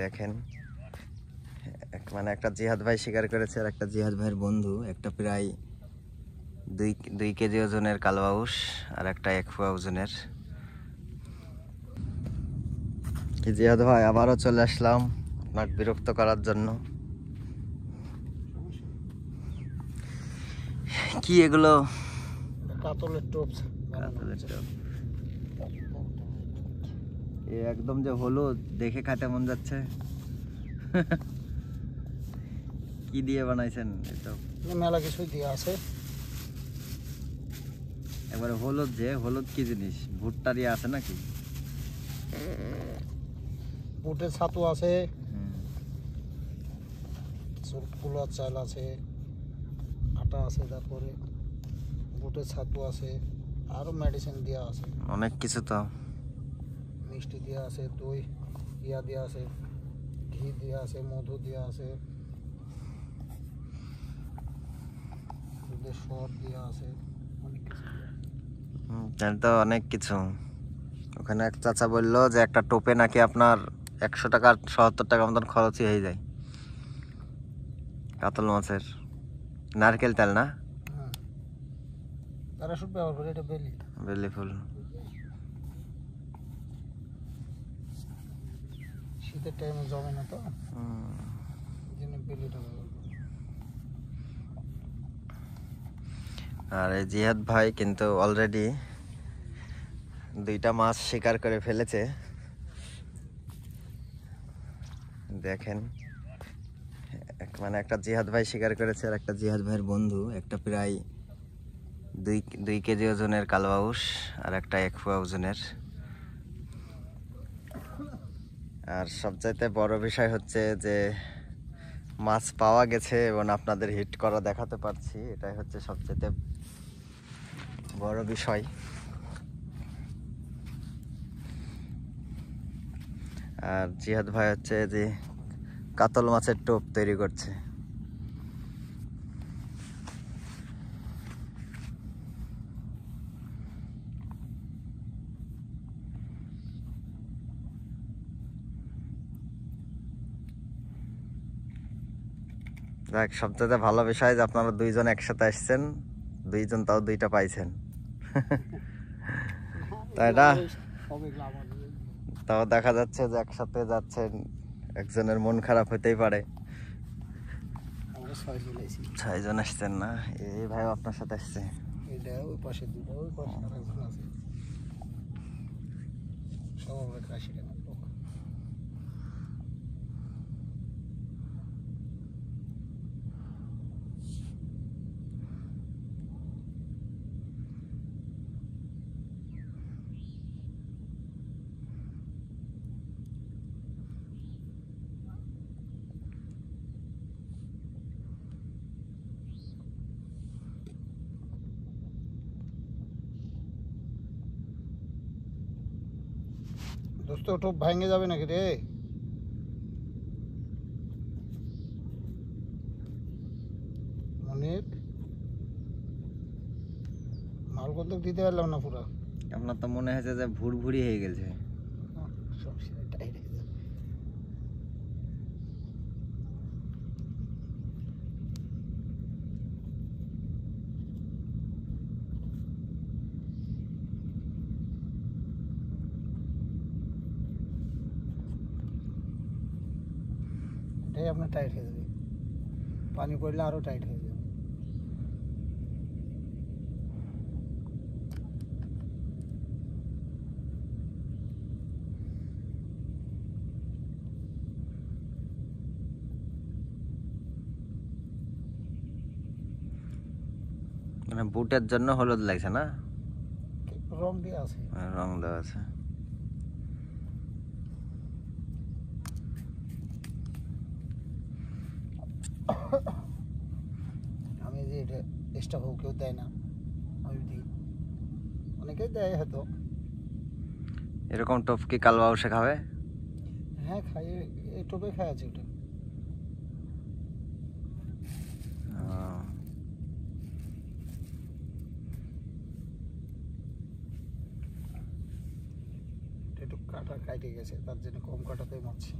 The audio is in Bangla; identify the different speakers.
Speaker 1: দেখেন মানে একটা জিহাদ ভাই শিকার করেছে, আর একটা জিহাদ ভাইয়ের বন্ধু, একটা প্রায় 2 কেজি ওজনের কালবাউস আর একটা 1 পোয়া ওজনের। জিহাদ ভাই আবারও চলে আসলাম আপনাকে বিরক্ত করার জন্য। কি এগুলো?
Speaker 2: কাতলের টোপ।
Speaker 1: একদম যে হলুদ, দেখে খাইতে মন যাচ্ছে। কি দিয়ে বানাইছেন?
Speaker 2: মেলা কিছু দিয়ে আছে।
Speaker 1: এবারে হলুদ, যে হলুদ কি জিনিস? ভুট্টা দিয়ে আছে নাকি?
Speaker 2: বুটের ছাতু আছে, কুলার চাল আছে, আটা আছে, তারপরে বুটের ছাতু আছে, আরো মেডিসিন দেওয়া আছে,
Speaker 1: অনেক কিছু। তো
Speaker 2: মিষ্টি দেওয়া আছে, দই ইয়া দেওয়া আছে, ঘি দেওয়া আছে, মধু দেওয়া আছে, দুধের সর দেওয়া আছে, অনেক কিছু।
Speaker 1: তাহলে তো অনেক কিছু। ওখানে এক চাচা বললো যে একটা টোপে নাকি আপনার 100 টাকা 70 টাকা মতন খরচই হয়ে যায় কাতল মাছের। নারকেল তেল না?
Speaker 2: তারা শুধু ব্যবহার করে, এটা
Speaker 1: বেলি ফুল।
Speaker 2: শীতের টাইমে জমে না, তো বেলিটা ব্যবহার করে।
Speaker 1: আর এই জিহাদ ভাই কিন্তু অলরেডি 2টা মাছ শিকার করে ফেলেছে। দেখেন মানে একটা জিহাদ ভাই শিকার করেছে, আর একটা জিহাদ ভাইয়ের বন্ধু, একটা প্রায় 2 কেজি ওজনের কালবাউস আর একটা 1 পোয়া ওজনের। আর সবচাইতে বড় বিষয় হচ্ছে যে মাছ পাওয়া গেছে এবং আপনাদের হিট করা দেখাতে পারছি, এটাই হচ্ছে সবচাইতে বড় বিষয়। আর জিহাদ ভাই হচ্ছে যে কাতল মাছের টোপ তৈরি করছে। দেখ, সবচেয়ে ভালো বিষয় যে আপনারা 2জন একসাথে আসছেন, 2জন তাও 2টা পাইছেন। তাই না? তাও দেখা যাচ্ছে যে একসাথে যাচ্ছেন, একজনের মন খারাপ হতেই পারে। 6জন আসছেন না? এই ভাই আপনার সাথে আসছে।
Speaker 2: ওই পাশে 2টা, ওই পাশে আরেকজন আছে। সব আমরা 80 টাকা লোক। দোস্ত, টোপ ভাঙে যাবে নাকি রে? মনির, মাল কত দিতে পারলাম না পুরো।
Speaker 1: আপনার তো মনে হয়েছে যে ভুড়ভুড়ি হয়ে গেছে।
Speaker 2: এটাই আপনার টাইট হয়ে যাবে, পানি পড়লে আরো টাইট হয়ে যাবে।
Speaker 1: মানে বুটের জন্য হলুদ লাগছে না?
Speaker 2: রং দিয়ে আছে,
Speaker 1: রং দেওয়া আছে।
Speaker 2: আমি যে এটা এক্সট্রা হোক, কেউ দেয় না, আমি দিই। অনেকেই দেয় হয়তো।
Speaker 1: এরকম টোপ কি কালবাউসে খাবে?
Speaker 2: হ্যাঁ, খাই, এই টোপে খাই আছে ওটা। একটু কাটা কাটে গেছে, তার জন্য কম কাটাতে মারছি।